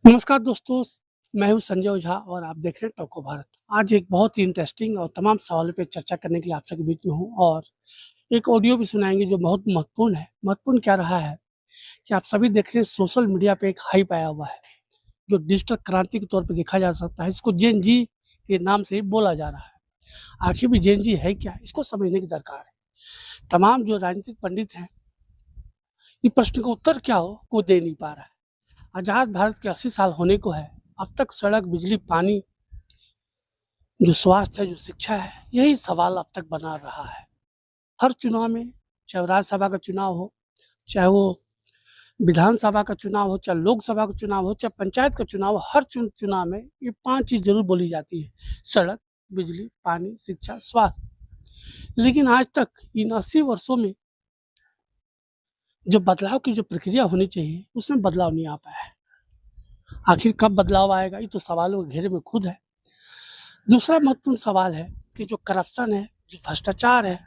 नमस्कार दोस्तों, मैं हूं संजय ओझा और आप देख रहे हैं टोको भारत। आज एक बहुत ही इंटरेस्टिंग और तमाम सवालों पे चर्चा करने के लिए आप सबके बीच में हूं और एक ऑडियो भी सुनाएँगे जो बहुत महत्वपूर्ण है। महत्वपूर्ण क्या रहा है कि आप सभी देख रहे हैं सोशल मीडिया पे एक हाइप आया हुआ है, जो डिजिटल क्रांति के तौर पे देखा जा सकता है। इसको जेन ज़ी के नाम से बोला जा रहा है। आखिर में जेन ज़ी है क्या? इसको समझने की दरकार है। तमाम जो राजनीतिक पंडित हैं, इस प्रश्न का उत्तर क्या हो, कोई दे नहीं पा रहा है। आज़ाद भारत के 80 साल होने को है, अब तक सड़क, बिजली, पानी, जो स्वास्थ्य है, जो शिक्षा है, यही सवाल अब तक बना रहा है। हर चुनाव में, चाहे वो राज्यसभा का चुनाव हो, चाहे वो विधानसभा का चुनाव हो, चाहे लोकसभा का चुनाव हो, चाहे पंचायत का चुनाव हो, हर चुनाव में ये 5 चीज़ ज़रूर बोली जाती है, सड़क, बिजली, पानी, शिक्षा, स्वास्थ्य। लेकिन आज तक इन 80 वर्षों में जो बदलाव की जो प्रक्रिया होनी चाहिए, उसमें बदलाव नहीं आ पाया है। आखिर कब बदलाव आएगा? ये तो सवालों के घेरे में खुद है। दूसरा महत्वपूर्ण सवाल है कि जो करप्शन है, जो भ्रष्टाचार है,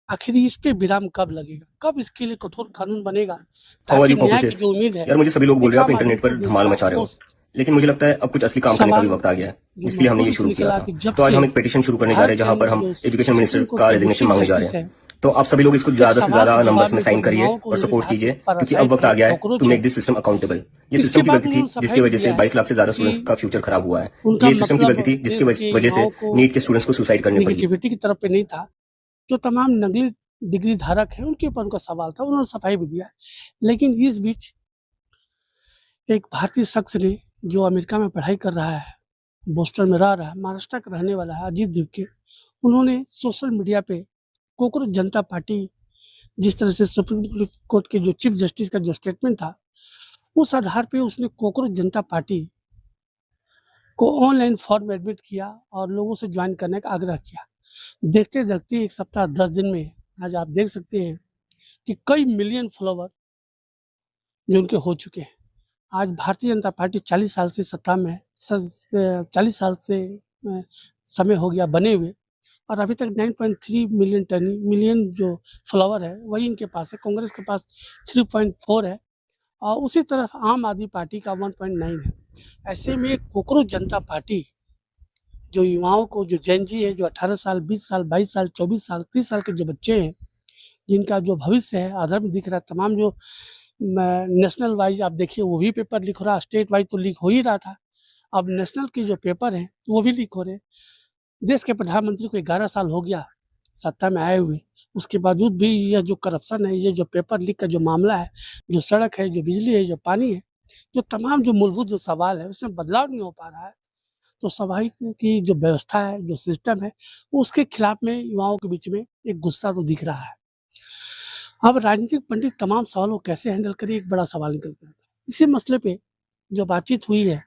आखिर इस पे विराम कब लगेगा? कब इसके लिए कठोर कानून बनेगा हाउ आर ताकि यू न्याय की कॉकरोचेस? जो उम्मीद है, यार मुझे सभी लोग बोल एक रहे हैं आप आम आदमी इंटरनेट को पर दे धमाल सका मचा रहे हो हो। सके। लेकिन मुझे लगता है अब कुछ असली काम करने का भी सवाल वक्त आ गया है। जो इसलिए हमने ये महत्वपूर्ण शुरू इसलिए किया निकला था। कि जब तो आज से हम एक पिटीशन शुरू करने जा रहे भारत हैं के जहां पर हम जो एजुकेशन मिनिस्टर सुप्रीम कोर्ट का के जो रेजिग्नेशन चीफ मांगने जा रहे जस्टिस हैं। है, तो आप सभी लोग इसको एक ज्यादा से सवाल ज्यादा के नंबर्स जवाब में में जब साइन करिए युवाओं को और उन्होंने सपोर्ट कहा कि कीजिए, क्योंकि अब पैरासाइट वक्त है, आ गया है टू कॉकरोच मेक है, दिस सिस्टम अकाउंटेबल। ये इसके सिस्टम की बाद गलती थी उन्होंने सफाई जिसकी भी वजह से दिया है 22 लाख से ज्यादा कि स्टूडेंट्स का फ्यूचर खराब हुआ है। उनका ये सिस्टम की मतलब गलती थी जिसकी देश के वजह से युवाओं को नीट के स्टूडेंट्स को सुसाइड करनी पड़ी। नेगेटिविटी की तरफ पे नहीं था। जो तमाम नकली डिग्री धारक हैं, उनके ऊपर उनका सवाल था, उन्होंने सफाई भी दिया है। लेकिन इस बीच एक भारतीय शख्स ने जो अमेरिका में पढ़ाई कर रहा है, बोस्टन में रह रहा है, महाराष्ट्र का रहने वाला है, अजीत दिवके, उन्होंने सोशल मीडिया पे कोकरोच जनता पार्टी, जिस तरह से सुप्रीम कोर्ट के जो चीफ जस्टिस का जो स्टेटमेंट था, उस आधार पे उसने कोकरोच जनता पार्टी को ऑनलाइन फॉर्म में एडमिट किया और लोगों से ज्वाइन करने का आग्रह किया। देखते-देखते 1 सप्ताह 10 दिन में आज आप देख सकते हैं कि कई मिलियन फॉलोवर जो उनके हो चुके हैं। आज भारतीय जनता पार्टी 40 साल से सत्ता में है, 40 साल से अ, समय हो गया बने हुए और अभी तक 9.3 मिलियन जो फॉलोवर है, वही इनके पास है। कांग्रेस के पास 3.4 है और उसी तरफ आम आदमी पार्टी का 1.9 है। ऐसे में कोकरोच जनता पार्टी जो युवाओं को, जो जेन ज़ी है, जो 18 साल, 20 साल, 22 साल, 24 साल, 30 साल के जो बच्चे हैं, जिनका जो भविष्य है आधार में दिख रहा है, तमाम जो नेशनल वाइज़ आप देखिए वो भी पेपर लीक हो रहा है, स्टेट वाइज़ तो लीक हो ही रहा था। अब नेशनल के जो पेपर हैं, वो भी लीक हो रहे हैं। देश के प्रधानमंत्री को 11 साल हो गया सत्ता में आए हुए, उसके बावजूद भी यह जो करप्शन है, ये जो पेपर लीक का जो मामला है, जो सड़क है, जो बिजली है, जो पानी है, जो तमाम जो मूलभूत जो सवाल है, उसमें बदलाव नहीं हो पा रहा है। तो स्वाभाविक की जो व्यवस्था है, जो सिस्टम है, उसके खिलाफ में युवाओं के बीच में एक गुस्सा तो दिख रहा है। अब राजनीतिक पंडित तमाम सवालों को कैसे हैंडल करें, एक बड़ा सवाल निकल के आता है। इसी मसले पे जो बातचीत हुई है,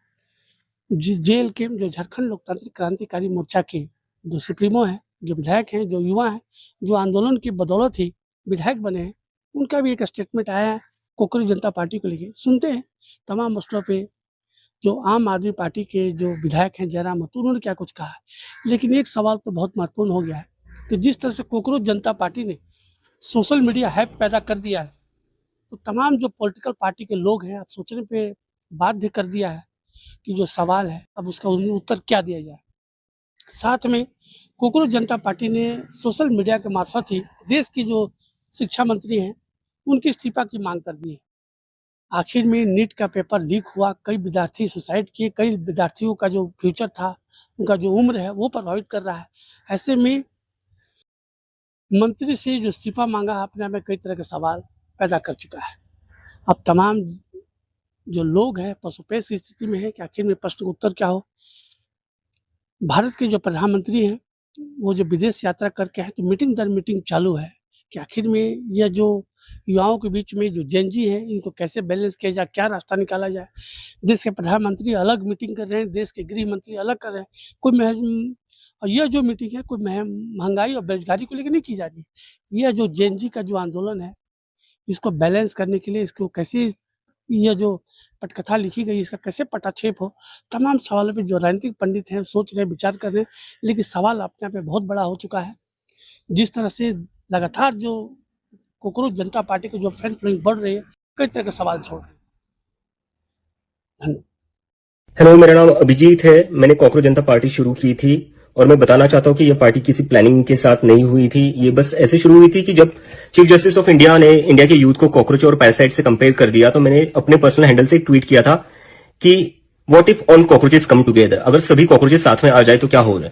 जेल के जो झारखंड लोकतांत्रिक क्रांतिकारी मोर्चा के जो सुप्रीमो हैं, जो विधायक हैं, जो युवा हैं, जो आंदोलन की बदौलत ही विधायक बने हैं, उनका भी एक स्टेटमेंट आया है कोकरोच जनता पार्टी को लेके। सुनते हैं तमाम मसलों पे जो आम आदमी पार्टी के जो विधायक हैं जयराम रतूर, उन्होंने क्या कुछ कहा है। लेकिन एक सवाल तो बहुत महत्वपूर्ण हो गया है कि जिस तरह से कोकरोच जनता पार्टी ने सोशल मीडिया हाइप पैदा कर दिया है, तो तमाम जो पॉलिटिकल पार्टी के लोग हैं, अब सोचने पे बाध्य कर दिया है कि जो सवाल है, अब उसका उत्तर क्या दिया जाए। साथ में कोकरोच जनता पार्टी ने सोशल मीडिया के मार्फत ही देश की जो शिक्षा मंत्री हैं, उनके इस्तीफा की माँग कर दी है। आखिर में नीट का पेपर लीक हुआ, कई विद्यार्थी सुसाइड किए, कई विद्यार्थियों का जो फ्यूचर था, उनका जो उम्र है, वो प्रभावित कर रहा है। ऐसे में मंत्री से जो इस्तीफा माँगा, अपने आप में कई तरह के सवाल पैदा कर चुका है। अब तमाम जो लोग हैं, पसोपेश की स्थिति में हैं कि आखिर में प्रश्न का उत्तर क्या हो। भारत के जो प्रधानमंत्री हैं, वो जो विदेश यात्रा करके आए, तो मीटिंग दर मीटिंग चालू है कि आखिर में यह जो युवाओं के बीच में जो जेन ज़ी है, इनको कैसे बैलेंस किया जाए, क्या रास्ता निकाला जाए। देश के प्रधानमंत्री अलग मीटिंग कर रहे हैं, देश के गृह मंत्री अलग कर रहे हैं। कोई और यह जो मीटिंग है, कोई महँगाई और बेरोज़गारी को लेके नहीं की जा रही है। यह जो जेन ज़ी का जो आंदोलन है, इसको बैलेंस करने के लिए, इसको कैसे, ये जो पटकथा लिखी गई, इसका कैसे पटाक्षेप हो, तमाम सवालों पे जो राजनीतिक पंडित हैं सोच रहे हैं, विचार कर रहे हैं, लेकिन सवाल अपने आप में बहुत बड़ा हो चुका है। जिस तरह से लगातार जो कोकरोच जनता पार्टी की जो फैन फॉलोइंग बढ़ रही है, कई तरह के सवाल छोड़ रहे हैं। धन्यवाद। हेलो, मेरा नाम अभिजीत है। मैंने कॉकरोच जनता पार्टी शुरू की थी और मैं बताना चाहता हूँ कि यह पार्टी किसी प्लानिंग के साथ नहीं हुई थी। ये बस ऐसे शुरू हुई थी कि जब चीफ जस्टिस ऑफ इंडिया ने इंडिया के यूथ को कॉकरोच और पैरासाइट से कंपेयर कर दिया, तो मैंने अपने पर्सनल हैंडल से एक ट्वीट किया था कि what if all cockroaches come together, अगर सभी कॉकरोचेस साथ में आ जाए तो क्या होगा।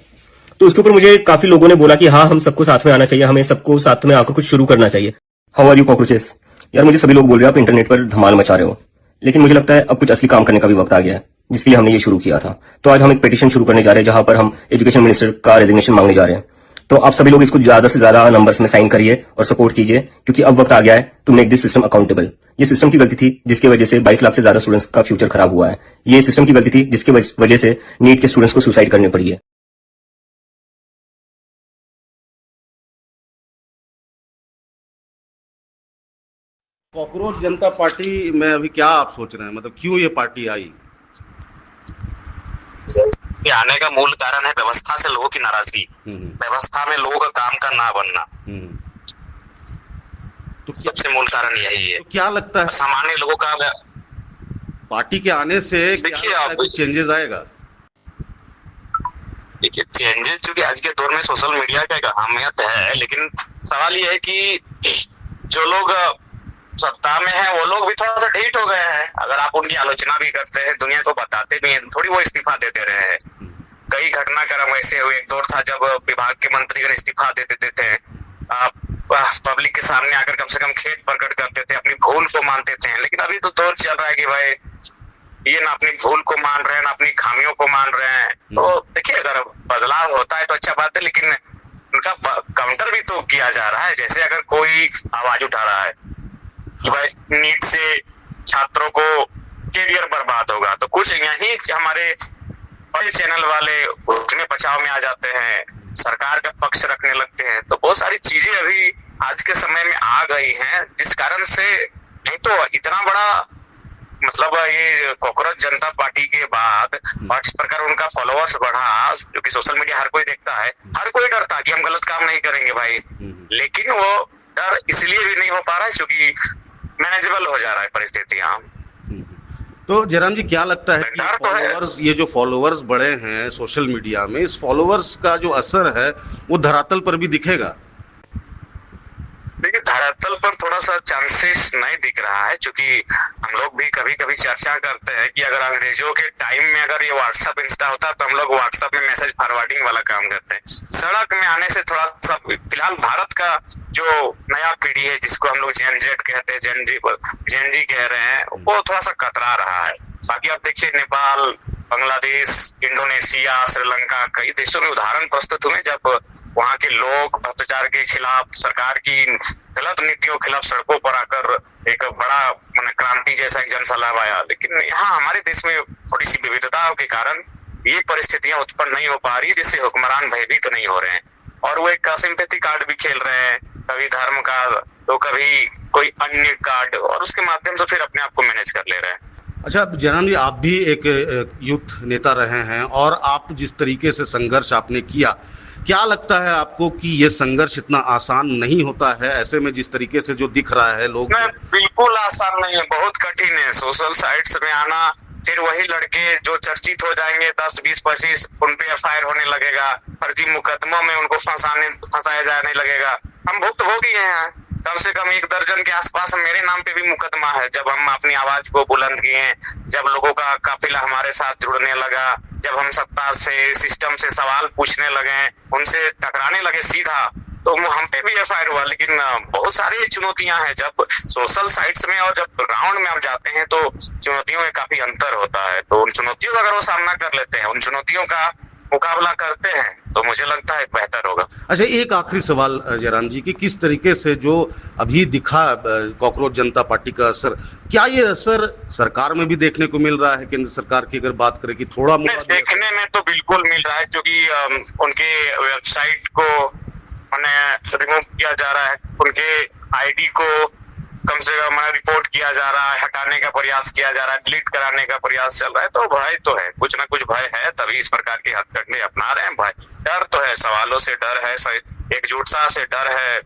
तो उसके ऊपर मुझे काफी लोगों ने बोला कि हाँ, हम सबको साथ में आना चाहिए, हमें सबको साथ में आकर कुछ शुरू करना चाहिए। How are you cockroaches? यार, मुझे सभी लोग बोल रहे हैं आप इंटरनेट पर धमाल मचा रहे हो, लेकिन मुझे लगता है अब कुछ असली काम करने का भी वक्त आ गया है, जिसके लिए हमने ये शुरू किया था। तो आज हम एक पिटीशन शुरू करने जा रहे हैं जहां पर हम एजुकेशन मिनिस्टर का रेजिग्नेशन मांगने जा रहे हैं। तो आप सभी लोग इसको ज्यादा से ज्यादा नंबर्स में साइन करिए और सपोर्ट कीजिए, क्योंकि अब वक्त आ गया है to make this system accountable. ये सिस्टम की गलती थी जिसकी वजह से 22 लाख से ज्यादा स्टूडेंट्स का फ्यूचर खराब हुआ है। ये सिस्टम की गलती थी जिसकी वजह से नीट के स्टूडेंट्स को सुसाइड करनी पड़ी है। कॉकरोच जनता पार्टी में अभी क्या आप सोच रहे हैं, मतलब क्यों ये पार्टी आई? ये आने का मूल कारण है व्यवस्था से लोगों की नाराजगी, व्यवस्था में लोगों का काम का ना बनना। तो सबसे मूल कारण यही है। तो क्या लगता है सामान्य लोगों का पार्टी के आने से देखिए क्या कुछ चेंजेस आएगा? देखिए, चेंजेस चूंकि आज के दौर में सोशल मीडिया का एक अहमियत है, लेकिन सवाल ये है कि जो लोग सत्ता में है वो लोग भी थोड़ा सा ढीठ हो गए हैं। अगर आप उनकी आलोचना भी करते हैं, दुनिया को बताते भी हैं, थोड़ी वो इस्तीफा देते रहे हैं। कई घटनाक्रम ऐसे हुए, एक दौर था जब विभाग के मंत्रीगण इस्तीफा दे देते थे, पब्लिक के सामने आकर कम से कम खेद प्रकट करते थे, अपनी भूल को मानते थे। लेकिन अभी तो दौर चल रहा है कि भाई ये ना अपनी भूल को मान रहे हैं, ना अपनी खामियों को मान रहे हैं। तो देखिए, अगर बदलाव होता है तो अच्छा बात है, लेकिन उनका काउंटर भी तो किया जा रहा है। जैसे अगर कोई आवाज उठा रहा है कि भाई नीट से छात्रों को करियर बर्बाद होगा, तो कुछ यही हमारे बड़े चैनल वाले उठने बचाव में आ जाते हैं, सरकार का पक्ष रखने लगते हैं। तो बहुत सारी चीजें अभी आज के समय में आ गई हैं, जिस कारण से नहीं तो इतना बड़ा मतलब ये कॉकरोच जनता पार्टी के बाद जिस प्रकार उनका फॉलोअर्स बढ़ा, जो कि सोशल मीडिया हर कोई देखता है, हर कोई डरता कि हम गलत काम नहीं करेंगे भाई। लेकिन वो डर इसलिए भी नहीं हो पा रहा है क्योंकि मैनेजेबल हो जा रहा है परिस्थितियां। तो जयराम जी, क्या लगता है कि फॉलोअर्स, ये जो फॉलोअर्स बढ़े हैं सोशल मीडिया में, इस फॉलोअर्स का जो असर है वो धरातल पर भी दिखेगा? देखिए, धरातल पर थोड़ा सा चांसेस नहीं दिख रहा है, क्योंकि हम लोग भी कभी कभी चर्चा करते हैं कि अगर अंग्रेजों के टाइम में अगर ये व्हाट्सएप इंस्टा होता तो हम लोग व्हाट्सएप में मैसेज फॉरवर्डिंग वाला काम करते हैं। सड़क में आने से थोड़ा सा फिलहाल भारत का जो नया पीढ़ी है, जिसको हम लोग जेन जेड कहते हैं, जेन जी कह रहे हैं, वो थोड़ा सा कतरा रहा है। बाकी आप देखिए, नेपाल, बांग्लादेश, इंडोनेशिया, श्रीलंका, कई देशों में उदाहरण प्रस्तुत हुए जब वहां के लोग भ्रष्टाचार के खिलाफ, सरकार की गलत नीतियों के खिलाफ सड़कों पर आकर एक बड़ा क्रांति जैसा एक जन सैलाब आया। लेकिन यहाँ हमारे देश में थोड़ी सी विविधताओं के कारण ये परिस्थितियां उत्पन्न नहीं हो पा रही, जिससे हुक्मरान भयभीत नहीं हो रहे हैं और वो एक सिंपैथी कार्ड भी खेल रहे हैं, कभी धर्म का तो कभी कोई अन्य कार्ड, और उसके माध्यम से फिर अपने आप को मैनेज कर ले रहे हैं। अच्छा जयराम जी, आप भी एक यूथ नेता रहे हैं और आप जिस तरीके से संघर्ष आपने किया, क्या लगता है आपको कि ये संघर्ष इतना आसान नहीं होता है? ऐसे में जिस तरीके से जो दिख रहा है लोग, बिल्कुल आसान नहीं है, बहुत कठिन है। सोशल साइट्स में आना, फिर वही लड़के जो चर्चित हो जाएंगे 10, 20, 25, उन पे एफआईआर होने लगेगा, फर्जी मुकदमों में उनको फंसाया जाने लगेगा। हम भुक्तभोगी हैं, कम से कम 1 दर्जन के आसपास मेरे नाम पे भी मुकदमा है। जब हम अपनी आवाज को बुलंद किए, जब लोगों का काफिला हमारे साथ जुड़ने लगा, जब हम सत्ता से, सिस्टम से सवाल पूछने लगे, उनसे टकराने लगे सीधा, तो हम पे भी एफआईआर हुआ। लेकिन बहुत सारी चुनौतियां हैं, जब सोशल साइट्स में और जब ग्राउंड में आप जाते हैं तो चुनौतियों में काफी अंतर होता है। तो उन चुनौतियों का अगर वो सामना कर लेते हैं, उन चुनौतियों का मुकाबला करते हैं, तो मुझे लगता है बेहतर होगा। अच्छा, एक आखिरी सवाल जयराम जी, कि किस तरीके से जो अभी दिखा कॉकरोच जनता पार्टी का असर, क्या ये असर सरकार में भी देखने को मिल रहा है? केंद्र सरकार की अगर बात करें कि थोड़ा देखने में तो बिल्कुल मिल रहा है, क्योंकि उनके वेबसाइट को रिमूव किया जा रहा है, उनके आईडी को कम से कम रिपोर्ट किया जा रहा है, हटाने का प्रयास किया जा रहा है, डिलीट कराने का प्रयास चल रहा है। तो भय तो है, कुछ ना कुछ भय है, तभी इस प्रकार के हथकंडे अपना रहे हैं। भय, डर तो है, सवालों से डर है, एकजुटता से डर है,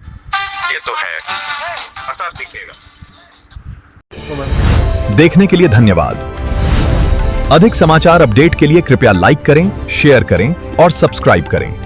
ये तो है, असर दिखेगा। देखने के लिए धन्यवाद। अधिक समाचार अपडेट के लिए कृपया लाइक करें, शेयर करें और सब्सक्राइब करें।